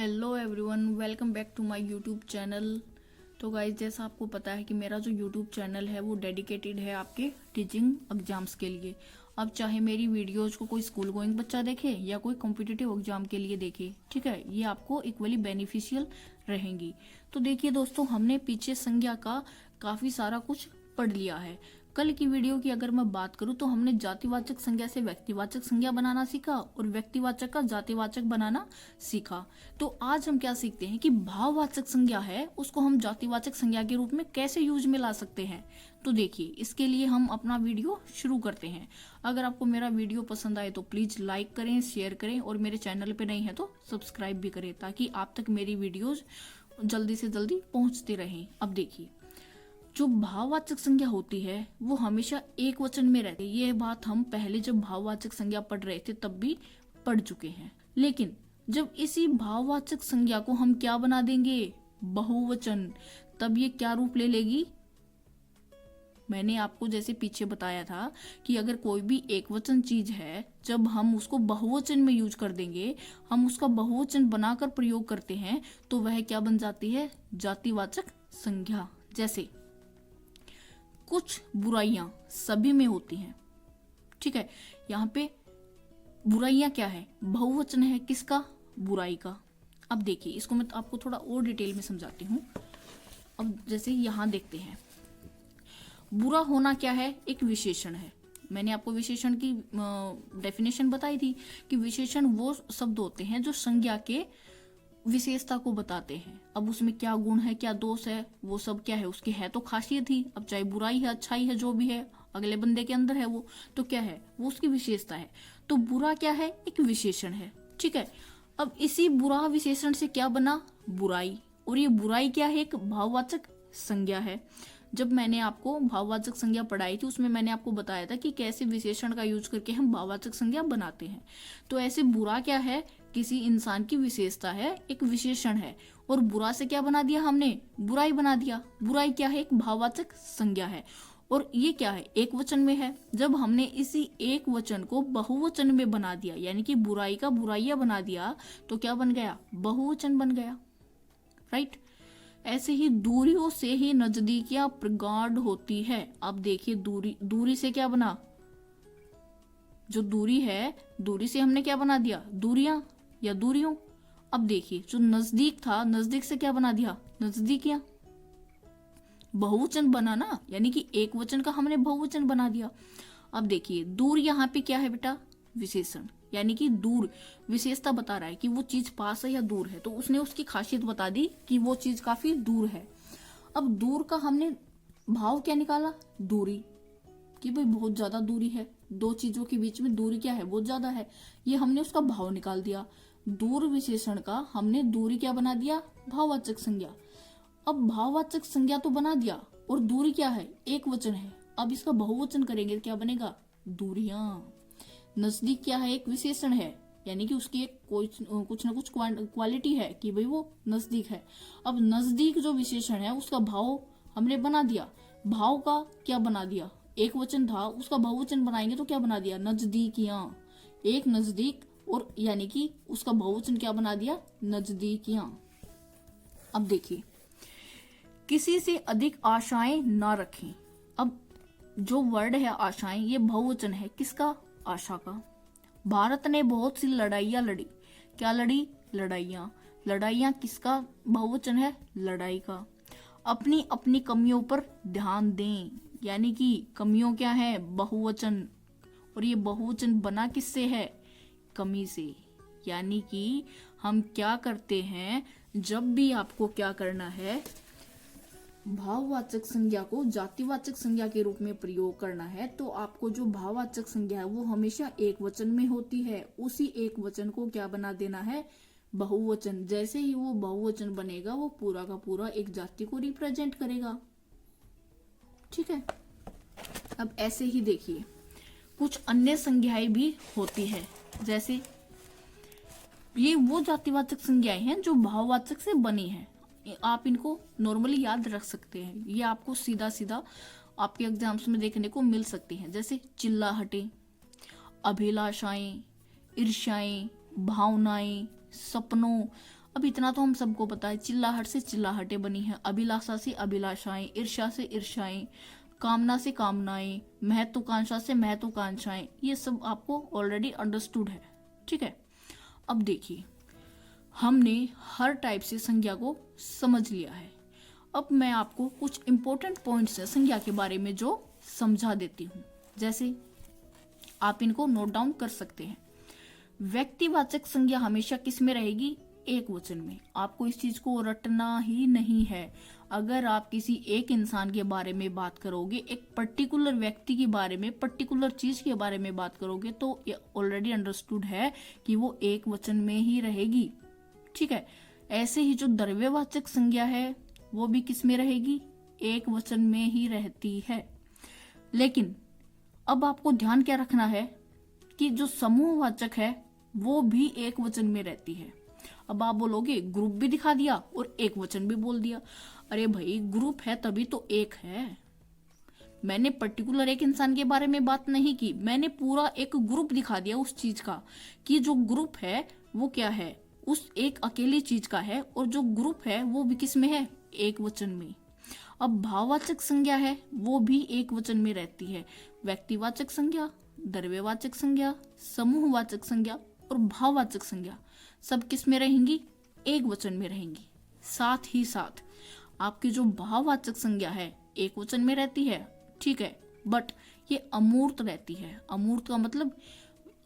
Hello everyone, welcome back to my YouTube channel. तो guys, जैसा आपको पता है कि मेरा जो यूट्यूब चैनल है वो डेडिकेटेड है आपके टीचिंग एग्जाम्स के लिए। अब चाहे मेरी वीडियोज को कोई स्कूल गोइंग बच्चा देखे या कोई कॉम्पिटिटिव एग्जाम के लिए देखे, ठीक है, ये आपको इक्वली बेनिफिशियल रहेंगी। तो देखिए दोस्तों, हमने पीछे संज्ञा का काफ़ी सारा कुछ पढ़ लिया है। कल की वीडियो की अगर मैं बात करूं तो हमने जातिवाचक संज्ञा से व्यक्तिवाचक संज्ञा बनाना सीखा और व्यक्तिवाचक का जातिवाचक बनाना सीखा। तो आज हम क्या सीखते हैं कि भाववाचक संज्ञा है उसको हम जातिवाचक संज्ञा के रूप में कैसे यूज में ला सकते हैं। तो देखिए, इसके लिए हम अपना वीडियो शुरू करते हैं। अगर आपको मेरा वीडियो पसंद आए तो प्लीज लाइक करें, शेयर करें और मेरे चैनल पे नहीं है तो सब्सक्राइब भी करें ताकि आप तक मेरी वीडियोज जल्दी से जल्दी पहुंचती रहें। अब देखिए, जो भाववाचक संज्ञा होती है वो हमेशा एक वचन में रहती है। ये बात हम पहले जब भाववाचक संज्ञा पढ़ रहे थे तब भी पढ़ चुके हैं। लेकिन जब इसी भाववाचक संज्ञा को हम क्या बना देंगे, बहुवचन, तब ये क्या रूप ले लेगी। मैंने आपको जैसे पीछे बताया था कि अगर कोई भी एक वचन चीज है, जब हम उसको बहुवचन में यूज कर देंगे, हम उसका बहुवचन बनाकर प्रयोग करते हैं तो वह क्या बन जाती है, जातिवाचक संज्ञा। जैसे कुछ बुराइयां सभी में होती हैं, ठीक है, यहाँ पे बुराइयां क्या है, बहुवचन है, किसका, बुराई का। अब देखिए, इसको मैं आपको थोड़ा और डिटेल में समझाती हूँ। अब जैसे यहाँ देखते हैं, बुरा होना क्या है, एक विशेषण है। मैंने आपको विशेषण की डेफिनेशन बताई थी कि विशेषण वो शब्द होते हैं जो संज्ञा के विशेषता को बताते हैं। अब उसमें क्या गुण है, क्या दोष है, वो सब क्या है, उसकी है तो खासियत ही। अब चाहे बुराई है, अच्छाई है, जो भी है, अगले बंदे के अंदर है वो तो क्या है, वो उसकी विशेषता है। तो बुरा क्या है, एक विशेषण है, ठीक है। अब इसी बुरा विशेषण से क्या बना, बुराई, और ये बुराई क्या है, एक भाववाचक संज्ञा है। जब मैंने आपको भाववाचक संज्ञा पढ़ाई थी उसमें मैंने आपको बताया था कि कैसे विशेषण का यूज करके हम भाववाचक संज्ञा बनाते हैं। तो ऐसे बुरा क्या है, किसी इंसान की विशेषता है, एक विशेषण है, और बुरा से क्या बना दिया हमने, बुराई बना दिया। बुराई क्या है, एक भाववाचक संज्ञा है, और ये क्या है, एक वचन में है। जब हमने इसी एक वचन को बहुवचन में बना दिया, यानी कि बुराई का बुराइया बना दिया, तो क्या बन गया, बहुवचन बन गया, राइट। ऐसे ही दूरियों से ही नजदीकियां प्रगाढ़ होती है। अब देखिए, दूरी से क्या बना, जो दूरी है, दूरी से हमने क्या बना दिया, दूरियां या दूरियों। अब देखिए, जो नजदीक था, नजदीक से क्या बना दिया, नजदीकियां, बहुवचन बना ना, यानी कि एक वचन का हमने बहुवचन बना दिया। अब देखिए, दूर यहाँ पे क्या है बेटा, विशेषण, यानी कि दूर विशेषता बता रहा है कि वो चीज पास है या दूर है, तो उसने उसकी खासियत बता दी कि वो चीज काफी दूर है। अब दूर का हमने भाव क्या निकाला, दूरी, कि भाई बहुत ज्यादा दूरी है, दो चीजों के बीच में दूरी क्या है, बहुत ज्यादा है, ये हमने उसका भाव निकाल दिया। दूर विशेषण का हमने दूरी क्या बना दिया, भाववाचक संज्ञा। अब भाववाचक संज्ञा तो बना दिया, और दूरी क्या है, एक वचन है। अब इसका बहुवचन करेंगे क्या बनेगा, दूरियां। नजदीक क्या है, एक विशेषण है, यानी कि उसकी एक कुछ ना कुछ क्वालिटी है कि भाई वो नजदीक है। अब नजदीक जो विशेषण है उसका भाव हमने बना दिया, भाव का क्या बना दिया, एक वचन था, उसका बहुवचन बनाएंगे तो क्या बना दिया, नजदीकियां, एक नजदीक, और यानी कि उसका बहुवचन क्या बना दिया, नजदीकियां। अब देखिए, किसी से अधिक आशाएं ना रखें। अब जो वर्ड है आशाएं, ये बहुवचन है, किसका, आशा का। भारत ने बहुत सी लड़ाइयां लड़ी, क्या लड़ी, लड़ाइयां, लड़ाइयां किसका बहुवचन है, लड़ाई का। अपनी अपनी कमियों पर ध्यान दें, यानी कि कमियों क्या है, बहुवचन, और ये बहुवचन बना किससे है, कमी से। यानी कि हम क्या करते हैं, जब भी आपको क्या करना है, भाववाचक संज्ञा को जातिवाचक संज्ञा के रूप में प्रयोग करना है, तो आपको जो भाववाचक संज्ञा है वो हमेशा एक वचन में होती है, उसी एक वचन को क्या बना देना है, बहुवचन। जैसे ही वो बहुवचन बनेगा वो पूरा का पूरा एक जाति को रिप्रेजेंट करेगा, ठीक है। अब ऐसे ही देखिए, कुछ अन्य संज्ञाएं भी होती है, जैसे ये वो जातिवाचक संज्ञाएं हैं जो भाववाचक से बनी है। आप इनको नॉर्मली याद रख सकते हैं, ये आपको सीधा सीधा आपके एग्जाम्स में देखने को मिल सकती हैं। जैसे चिल्लाहटें, अभिलाषाएं, ईर्ष्याएं, भावनाएं, सपनों, अब इतना तो हम सबको पता है, चिल्लाहट से चिल्लाहटें बनी हैं, अभिलाषा से अभिलाषाएं, ईर्ष्या से ईर्ष्याएं, कामना से कामनाएं, महत्वाकांक्षा से महत्वाकांक्षाएं, ये सब आपको ऑलरेडी अंडरस्टूड है। ठीक है, अब देखिए हमने हर टाइप से संज्ञा को समझ लिया है। अब मैं आपको कुछ इंपॉर्टेंट पॉइंट्स है संज्ञा के बारे में जो समझा देती हूँ, जैसे आप इनको नोट डाउन कर सकते हैं। व्यक्तिवाचक संज्ञा हमेशा किस में रहेगी? एक वचन में। आपको इस चीज को रटना ही नहीं है। अगर आप किसी एक इंसान के बारे में बात करोगे, एक पर्टिकुलर व्यक्ति के बारे में, पर्टिकुलर चीज के बारे में बात करोगे, तो ये ऑलरेडी अंडरस्टूड है कि वो एक वचन में ही रहेगी। ठीक है, ऐसे ही जो द्रव्यवाचक संज्ञा है वो भी किस में रहेगी? एक वचन में ही रहती है। लेकिन अब आपको ध्यान क्या रखना है कि जो समूहवाचक है वो भी एक वचन में रहती है। अब आप बोलोगे ग्रुप भी दिखा दिया और एक वचन भी बोल दिया। अरे भाई, ग्रुप है तभी तो एक है। मैंने पर्टिकुलर एक इंसान के बारे में बात नहीं की, मैंने पूरा एक ग्रुप दिखा दिया उस चीज का कि जो ग्रुप है वो क्या है, उस एक अकेली चीज का है, और जो ग्रुप है वो भी किस में है? एक वचन में। अब भाववाचक संज्ञा है वो भी एक वचन में रहती है। व्यक्तिवाचक संज्ञा, द्रव्यवाचक संज्ञा, समूहवाचक संज्ञा और भाववाचक संज्ञा सब किस में रहेंगी? एक वचन में रहेंगी। साथ ही साथ आपकी जो भाववाचक संज्ञा है एक वचन में रहती है, ठीक है, बट ये अमूर्त रहती है। अमूर्त का मतलब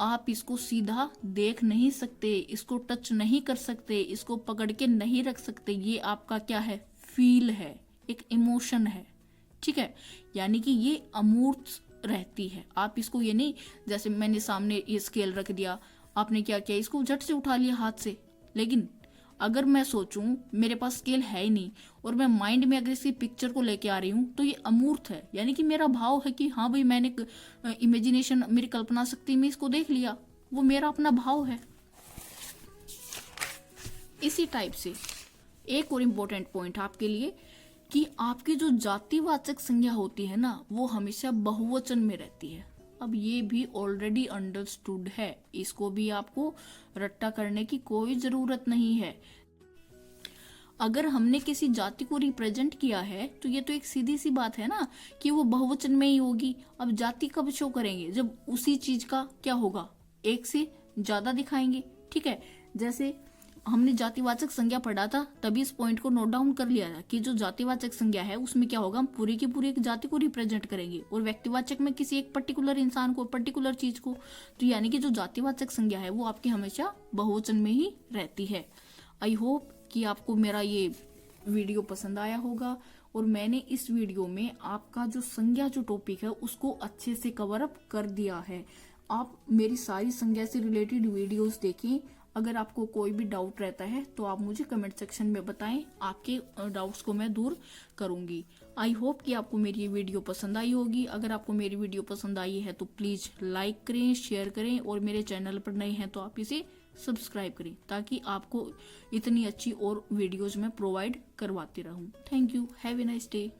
आप इसको सीधा देख नहीं सकते, इसको टच नहीं कर सकते, इसको पकड़ के नहीं रख सकते। ये आपका क्या है? फील है, एक इमोशन है। ठीक है, यानी कि ये अमूर्त रहती है। आप इसको ये नहीं, जैसे मैंने सामने ये स्केल रख दिया, आपने क्या किया, इसको झट से उठा लिया हाथ से। लेकिन अगर मैं सोचूं मेरे पास स्केल है ही नहीं और मैं माइंड में अगर इसकी पिक्चर को लेके आ रही हूं तो ये अमूर्त है, यानी कि मेरा भाव है कि हाँ भाई मैंने इमेजिनेशन, मेरी कल्पना शक्ति में इसको देख लिया, वो मेरा अपना भाव है। इसी टाइप से एक और इम्पोर्टेंट पॉइंट आपके लिए कि आपकी जो जातिवाचक संज्ञा होती है ना वो हमेशा बहुवचन में रहती है। अब ये भी ऑलरेडी अंडरस्टूड है, इसको भी आपको रट्टा करने की कोई जरूरत नहीं है। अगर हमने किसी जाति को रिप्रेजेंट किया है तो ये तो एक सीधी सी बात है ना कि वो बहुवचन में ही होगी। अब जाति कब शो करेंगे? जब उसी चीज का क्या होगा, एक से ज्यादा दिखाएंगे। ठीक है, जैसे हमने जातिवाचक संज्ञा पढ़ा था तभी इस पॉइंट को नोट डाउन कर लिया था कि जो जातिवाचक संज्ञा है उसमें क्या होगा, हम पूरी की पूरी एक जाति को रिप्रेजेंट करेंगे, और व्यक्तिवाचक में किसी एक पर्टिकुलर इंसान को, पर्टिकुलर चीज को। तो यानी कि जो जातिवाचक संज्ञा है वो आपकी हमेशा बहुवचन में ही रहती है। आई होप कि आपको मेरा ये वीडियो पसंद आया होगा और मैंने इस वीडियो में आपका जो संज्ञा जो टॉपिक है उसको अच्छे से कवर अप कर दिया है। आप मेरी सारी संज्ञा से रिलेटेड वीडियोस देखें। अगर आपको कोई भी डाउट रहता है तो आप मुझे कमेंट सेक्शन में बताएं, आपके डाउट्स को मैं दूर करूंगी। आई होप कि आपको मेरी ये वीडियो पसंद आई होगी। अगर आपको मेरी वीडियो पसंद आई है तो प्लीज लाइक करें, शेयर करें, और मेरे चैनल पर नए हैं तो आप इसे सब्सक्राइब करें ताकि आपको इतनी अच्छी और वीडियोज मैं प्रोवाइड करवाती रहूं। Thank you, have a nice day.